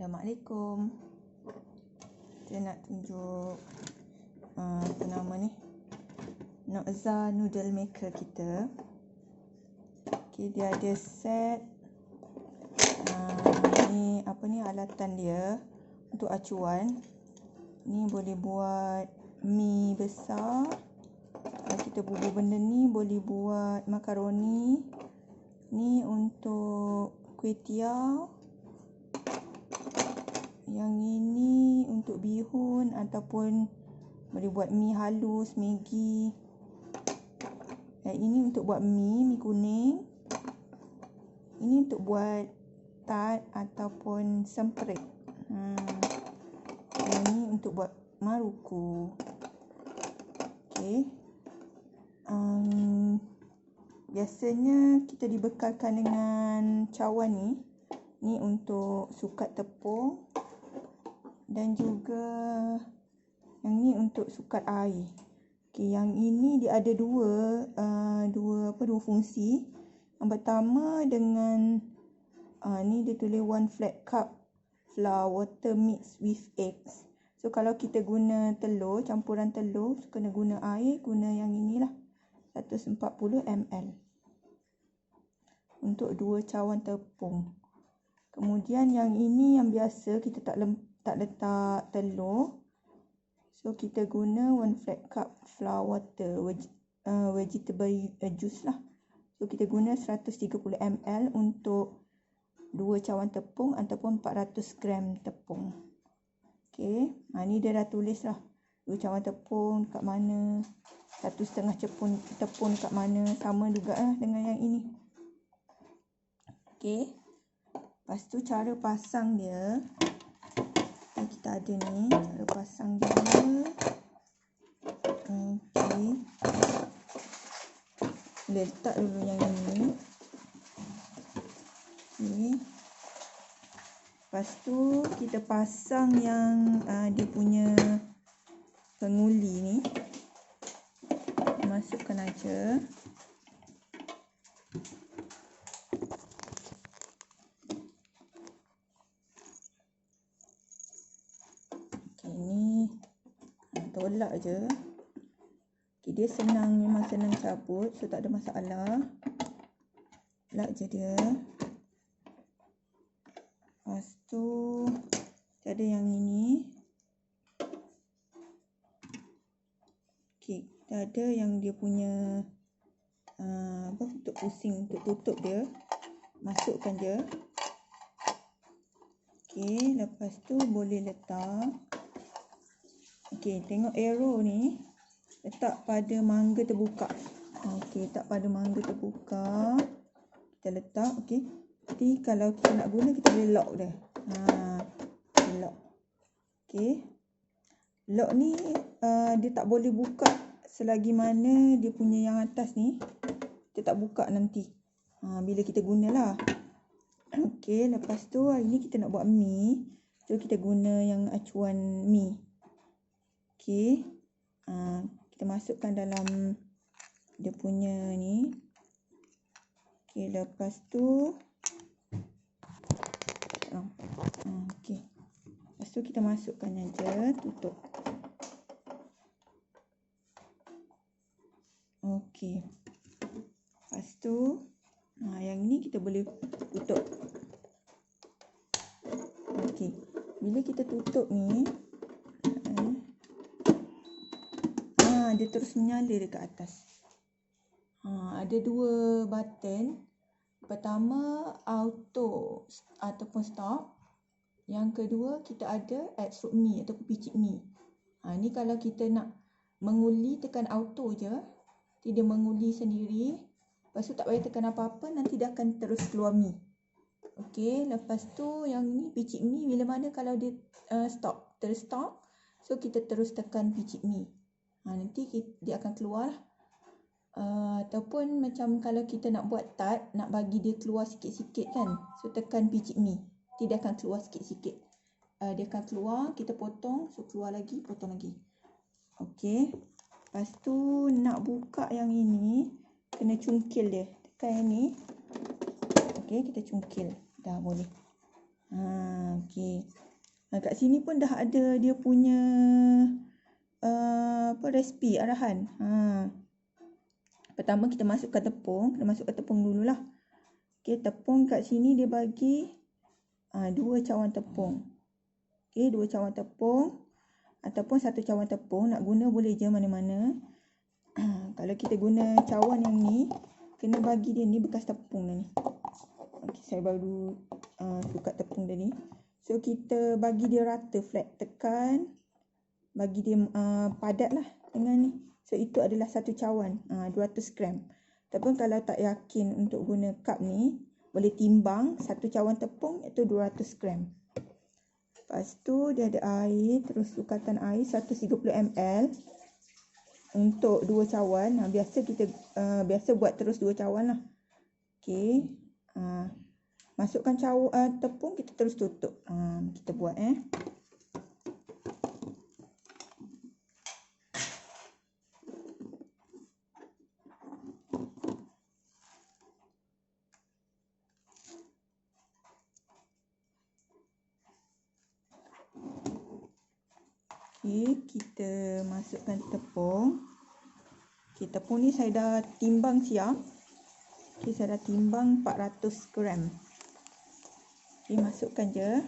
Assalamualaikum. Saya nak tunjuk apa nama ni, Nokza Noodle Maker kita. Okay, dia ada set ni apa ni, alatan dia untuk acuan. Ni boleh buat mi besar. Kalau kita bubuh benda ni boleh buat makaroni. Ni untuk kuih tiaw. Yang ini untuk bihun ataupun boleh buat mi halus, Maggi. Yang ini untuk buat mi kuning. Ini untuk buat tart ataupun semprit. Yang ini untuk buat maruku. Okey. Biasanya kita dibekalkan dengan cawan ni. Ni untuk sukat tepung. Dan juga yang ni untuk sukat air. Okey, yang ini dia ada dua fungsi. Yang pertama dengan ni dia tulis 1 flat cup flour water mix with eggs. So kalau kita guna telur, campuran telur, so kena guna air, guna yang inilah 140 ml. Untuk 2 cawan tepung. Kemudian yang ini yang biasa kita tak letak telur. So kita guna 1 flat cup flour water vegetable juice lah. So kita guna 130 ml untuk 2 cawan tepung ataupun 400 gram tepung. Okey, ni dia dah tulis lah 2 cawan tepung dekat mana, 1,5 tepung dekat mana, sama juga lah dengan yang ini. Okey, lepas tu cara pasang dia. Kita ada ni cara pasang dia. Okey, letak dulu yang ini. Okey, lepas tu kita pasang yang dia punya penguli ni. Masukkan aja. Ni tolak je. Okay, dia senang, memang senang cabut, so tak ada masalah. Tolak je dia. Lepas tu ada yang ini. Okay, kita ada yang dia punya untuk pusing, untuk tutup dia. Masukkan je. Okay, lepas tu boleh letak. Okey, tengok arrow ni. Letak pada mangga terbuka. Okey, letak pada mangga terbuka. Kita letak, okey. Nanti kalau kita nak guna, kita boleh lock dia. Lock. Okey. Lock ni dia tak boleh buka selagi mana dia punya yang atas ni. Dia tak buka nanti. Bila kita gunalah. Okey, lepas tu hari ni kita nak buat mi. So kita guna yang acuan mi. Okey, kita masukkan dalam dia punya ni. Okey, lepas tu okey, lepas tu kita masukkan aja, tutup. Okey, lepas tu yang ni kita boleh tutup. Okey, bila kita tutup ni, dia terus menyala dekat atas. Ada 2 button. Pertama auto ataupun stop. Yang kedua kita ada add soup mi ataupun picit mi. Ni kalau kita nak menguli, tekan auto je. Nanti dia menguli sendiri. Lepas tu tak payah tekan apa-apa, nanti dia akan terus keluar mi. Okey, lepas tu yang ni picit mi, bila mana kalau dia terus stop. So kita terus tekan picit mi. Nanti dia akan keluar lah. Ataupun macam kalau kita nak buat tart, nak bagi dia keluar sikit-sikit kan. So tekan picit mi. Nanti dia akan keluar sikit-sikit. Dia akan keluar, kita potong. So keluar lagi, potong lagi. Okey. Lepas tu nak buka yang ini, kena cungkil dia. Tekan yang ni. Okey, kita cungkil. Dah boleh. Okey. Kat sini pun dah ada dia punya resipi arahan. Pertama kita masukkan tepung. Kita masukkan tepung dululah. Okey, tepung kat sini dia bagi 2 cawan tepung. Okey, 2 cawan tepung ataupun 1 cawan tepung. Nak guna boleh je mana-mana. Kalau kita guna cawan yang ni, kena bagi dia ni bekas tepung dah ni. Okey, saya baru tukar tepung dia ni. So kita bagi dia rata, flat, tekan, bagi dia padat lah dengan ni. So itu adalah 1 cawan, 200 gram. Ataupun kalau tak yakin untuk guna cup ni, boleh timbang 1 cawan tepung iaitu 200 gram. Lepas tu dia ada air, terus sukatan air 130 ml untuk 2 cawan. Biasa kita biasa buat terus 2 cawan lah. Okey. Masukkan tepung, kita terus tutup. Kita buat Okey, kita masukkan tepung. Okey, tepung ni saya dah timbang siap. Okey, saya dah timbang 400 gram. Okey, masukkan je.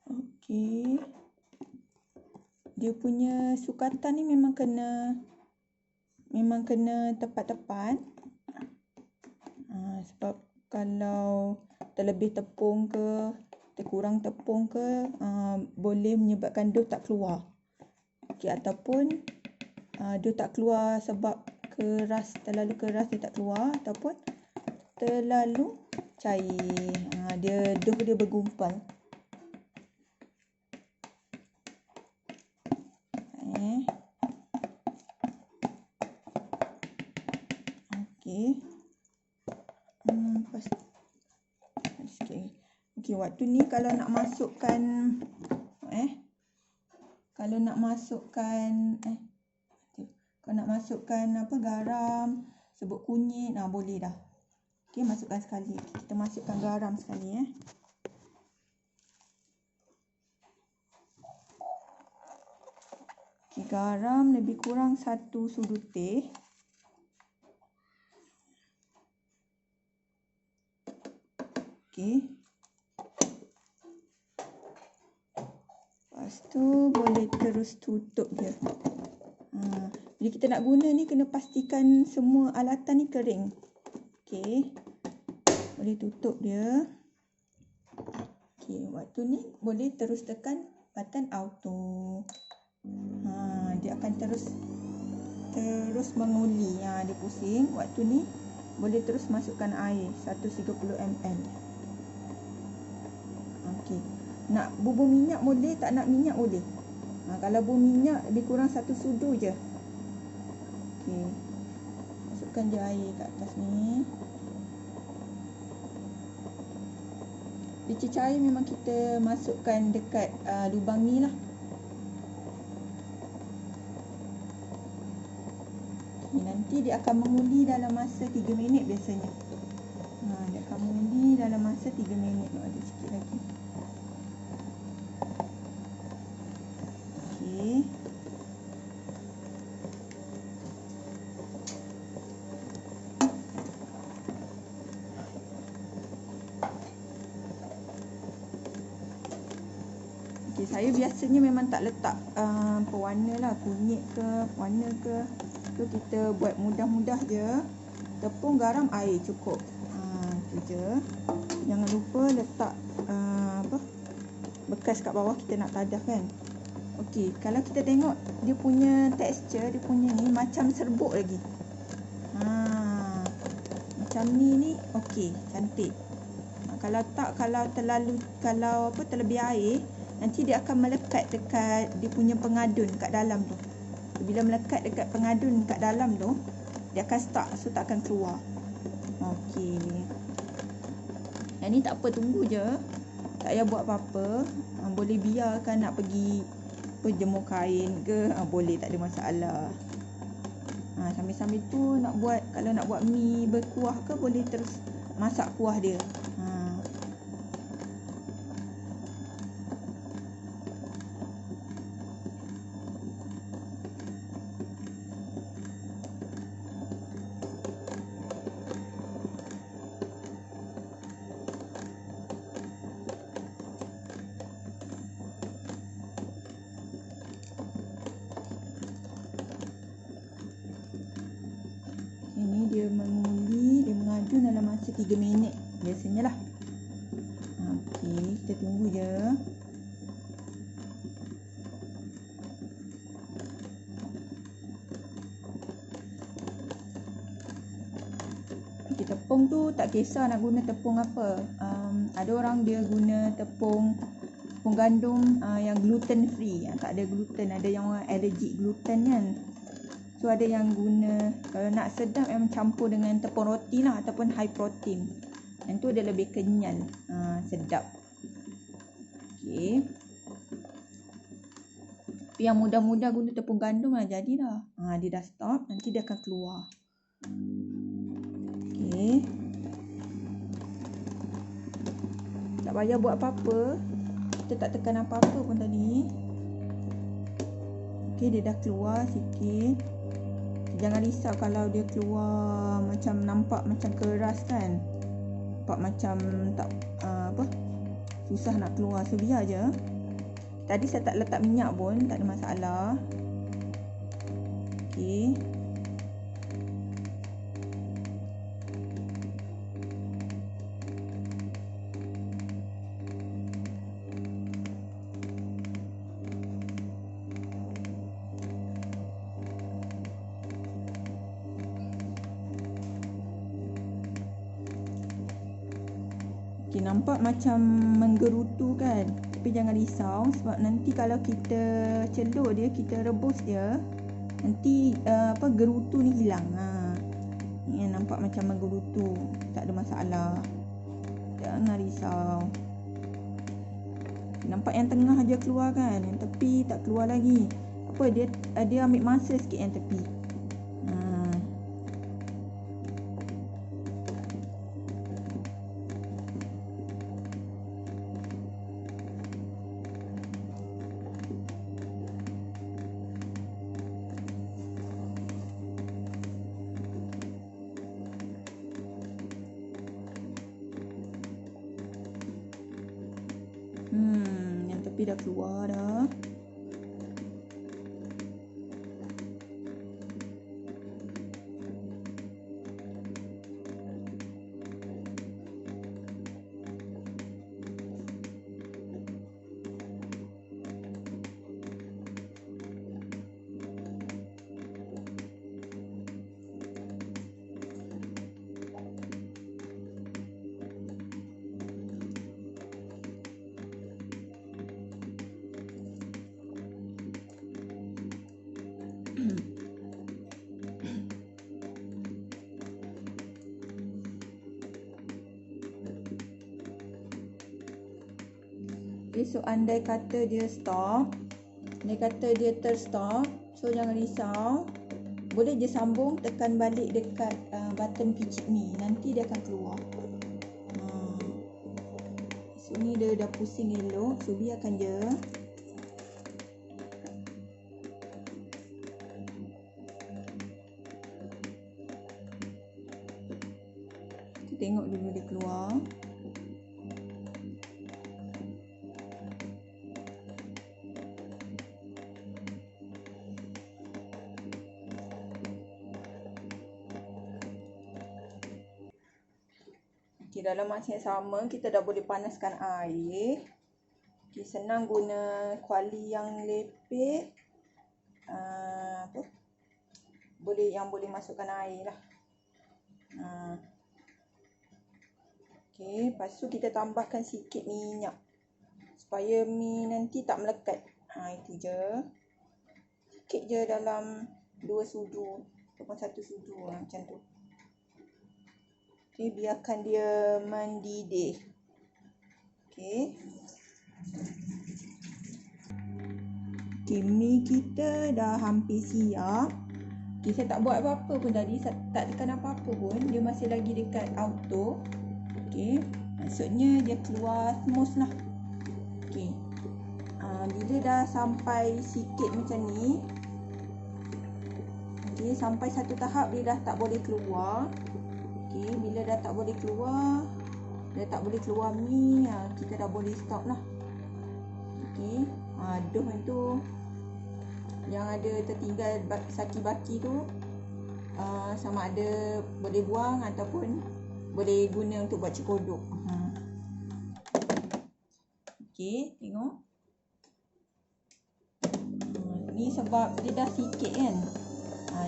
Okey. Dia punya sukatan ni memang kena tepat-tepat. Sebab kalau terlebih tepung ke, terkurang tepung ke, boleh menyebabkan dough tak keluar. Okey, ataupun dough tak keluar sebab terlalu keras dia tak keluar, ataupun terlalu cair. Dough dia bergumpal. Okey. Okey, waktu ni kalau nak masukkan garam, serbuk kunyit, boleh dah. Okey, masukkan sekali. Kita masukkan garam sekali Okey, garam lebih kurang 1 sudu teh. Okey. Lepas tu boleh terus tutup dia. Bila kita nak guna ni kena pastikan semua alatan ni kering. Okey. Boleh tutup dia. Okey, waktu ni boleh terus tekan button auto. Dia akan terus menguli. Dia pusing. Waktu ni boleh terus masukkan air 130 ml. Okey. Nak bubur minyak boleh, tak nak minyak boleh. Kalau bubur minyak lebih kurang 1 sudu je. Okey. Masukkan je air kat atas ni. Dia cecair memang kita masukkan dekat lubang ni lah. Okay, nanti dia akan mengundi dalam masa 3 minit biasanya. Dia akan mengundi dalam masa 3 minit. Ada sikit lagi. Okey. Okey, saya biasanya memang tak letak pewarna lah, kunyit ke, warna ke. So kita buat mudah-mudah je. Tepung, garam, air cukup. Itu je. Jangan lupa letak bekas kat bawah kita nak tadah kan. Okey, kalau kita tengok dia punya tekstur, dia punya ni macam serbuk lagi. Macam ni okey, cantik. Kalau tak, terlebih air, nanti dia akan melekat dekat dia punya pengadun kat dalam tu. Bila melekat dekat pengadun kat dalam tu, Dia akan stuck, so tak akan keluar. Okey. Yang ni tak apa, tunggu je. Tak payah buat apa-apa. Boleh biarkan nak pergi jemur kain ke, boleh, tak ada masalah. Sambil-sambil tu nak buat, kalau nak buat mi berkuah ke, boleh terus masak kuah dia. Ini dia menguli, dia mengajun dalam masa 3 minit biasanya lah. Okey, kita tunggu je. Okay, tepung tu tak kisah nak guna tepung apa. Ada orang dia guna tepung gandum yang gluten free, tak ada gluten. Ada yang orang allergic gluten kan. So ada yang guna, kalau nak sedap yang campur dengan tepung roti lah, ataupun high protein. Yang tu dia lebih kenyal, sedap. Okey. Tapi yang mudah-mudah guna tepung gandum lah, jadilah. Dia dah stop, nanti dia akan keluar. Okey. Tak payah buat apa-apa. Kita tak tekan apa-apa pun tadi. Okey, dia dah keluar sikit. Jangan risau kalau dia keluar macam nampak macam keras kan. Nampak macam tak susah nak keluar. So biar je. Tadi saya tak letak minyak pun, tak ada masalah. Okey. Okay, nampak macam menggerutu kan. Tapi jangan risau, sebab nanti kalau kita celur dia, kita rebus dia, nanti gerutu ni hilang. Nampak macam menggerutu, tak ada masalah. Jangan risau. Nampak yang tengah aja keluar kan, yang tepi tak keluar lagi. Apa, dia ambil masa sikit yang tepi. Yang tepi dah keluar dah. Okay, so andai kata dia stop, andai kata dia terstop, so jangan risau. Boleh je sambung, tekan balik dekat button picit mi, nanti dia akan keluar. So ni dia dah pusing elok, so biarkan je. Kita tengok dulu dia keluar. Okay, dalam masa yang sama kita dah boleh panaskan air. Okay, senang guna kuali yang lepek. Boleh masukkan air lah. Okay, lepas tu kita tambahkan sikit minyak supaya mi nanti tak melekat. Itu je. Sikit je, dalam 2 sudu. ataupun 1 sudu macam tu. Okey, biarkan dia mendidih. Okey. Okey, mi kita dah hampir siap. Okey, saya tak buat apa-apa pun tadi, saya tak tekan apa-apa pun, dia masih lagi dekat auto. Okey, maksudnya dia keluar smooth lah. Okey. Bila dah sampai sikit macam ni, okey, sampai satu tahap dia dah tak boleh keluar. Okey, bila dah tak boleh keluar, mi, kita dah boleh stop lah. Okey, aduk itu yang ada tertinggal saki baki tu, sama ada boleh buang ataupun boleh guna untuk buat cikodok. Okey, tengok. Ni sebab dia dah sikit kan.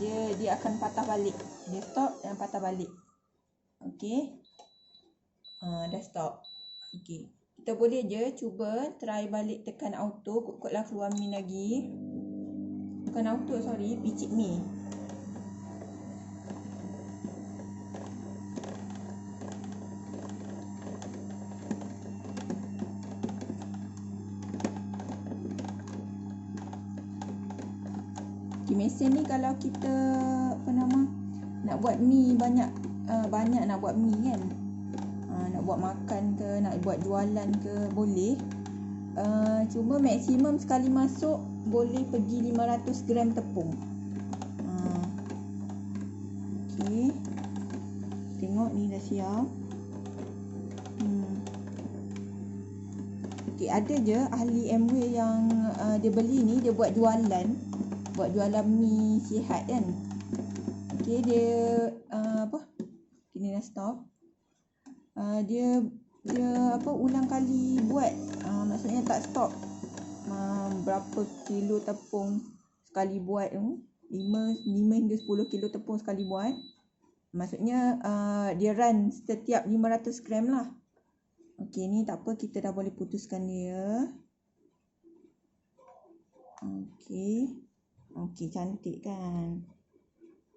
Dia akan patah balik. Dia stop dan patah balik. Okey. Dah stop. Okey. Kita boleh je cuba try balik tekan auto, kot-kotlah keluar mi lagi. Bukan auto, sorry, picit mi. Okay, mesin ni kalau kita nak buat mi banyak nak buat mi kan, nak buat makan ke, nak buat jualan ke, boleh. Cuma maksimum sekali masuk boleh pergi 500 gram tepung. Okey, tengok ni dah siap. Okey, ada je ahli Amway yang dia beli ni, dia buat jualan mi sihat kan. Okey, dia ini dah stop. Dia ulang kali buat, maksudnya tak stop. Berapa kilo tepung sekali buat tu, 5 hingga 10 kilo tepung sekali buat. Maksudnya dia run setiap 500 gram lah. Okey, ni tak apa, kita dah boleh putuskan dia. Okey, cantik kan.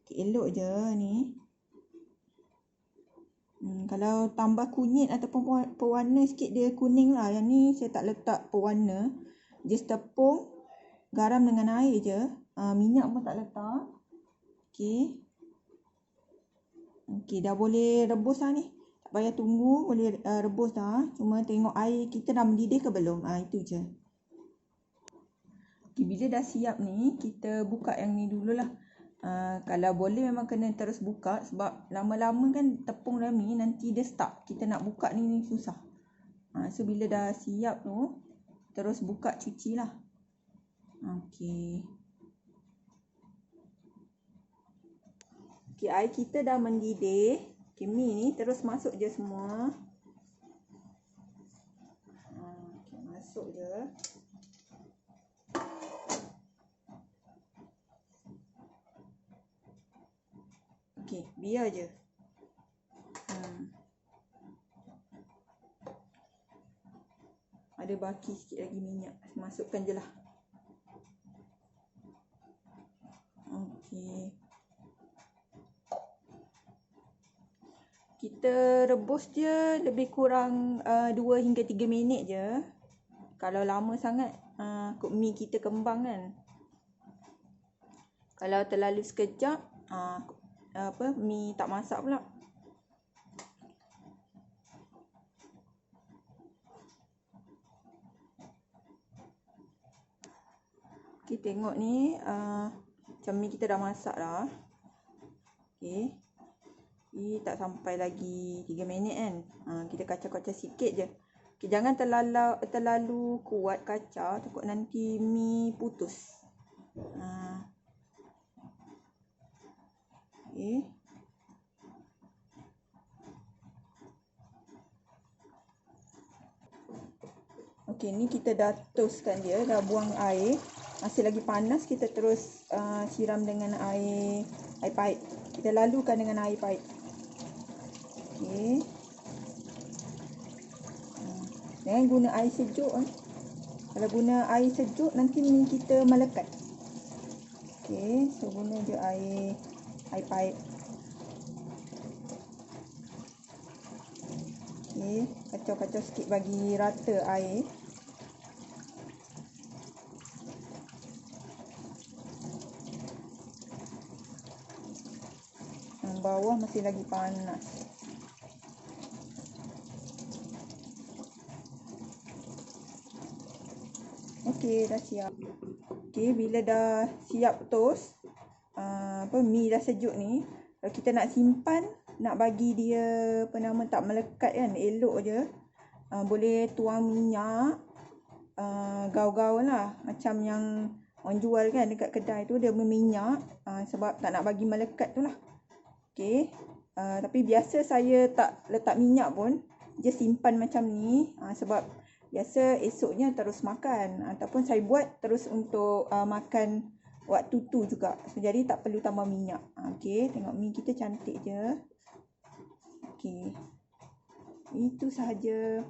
Okey, elok je ni. Kalau tambah kunyit ataupun pewarna sikit dia kuning lah. Yang ni saya tak letak pewarna. Just tepung, garam dengan air je. Minyak pun tak letak. Okey. Okey, dah boleh rebus lah ni. Tak payah tunggu, boleh rebus dah. Cuma tengok air kita dah mendidih ke belum. Itu je. Okey, bila dah siap ni, kita buka yang ni dululah. Kalau boleh memang kena terus buka, sebab lama-lama kan tepung dah mi nanti dia stuck. Kita nak buka ni susah. So bila dah siap tu, terus buka, cuci lah. Okey. Okey, air kita dah mendidih. Okey, mi ni terus masuk je semua. Okey, masuk je. Okey, biar je. Ada baki sikit lagi minyak. Masukkan je lah. Okey. Kita rebus dia lebih kurang 2 hingga 3 minit je. Kalau lama sangat, mi kita kembang kan. Kalau terlalu sekejap, mi tak masak pula. Okey, tengok ni macam mi kita dah masak dah. Okey. Ni tak sampai lagi 3 minit kan. Kita kacau-kacau sikit je. Okey, jangan terlalu kuat kacau, takut nanti mi putus. Okey. Okey, ni kita dah toastkan dia, dah buang air. Masih lagi panas, kita terus siram dengan air pahit. Kita lalukan dengan air pahit. Okey. Jangan guna air sejuk. Kalau guna air sejuk, nanti mi kita melekat. Okey, so guna je air air paip. Okey, kacau-kacau sikit bagi rata air. Bawah masih lagi panas. Okey, dah siap. Okey, bila dah siap toast, mi dah sejuk ni, kalau kita nak simpan, nak bagi dia tak melekat kan, elok je, boleh tuang minyak, gaul-gaul lah, macam yang orang jual kan dekat kedai tu, dia berminyak, sebab tak nak bagi melekat tu lah. Okey, tapi biasa saya tak letak minyak pun, just simpan macam ni, sebab biasa esoknya terus makan, ataupun saya buat terus untuk makan waktu tu juga, so, jadi tak perlu tambah minyak. Okey, tengok mi kita cantik je. Okey, itu sahaja.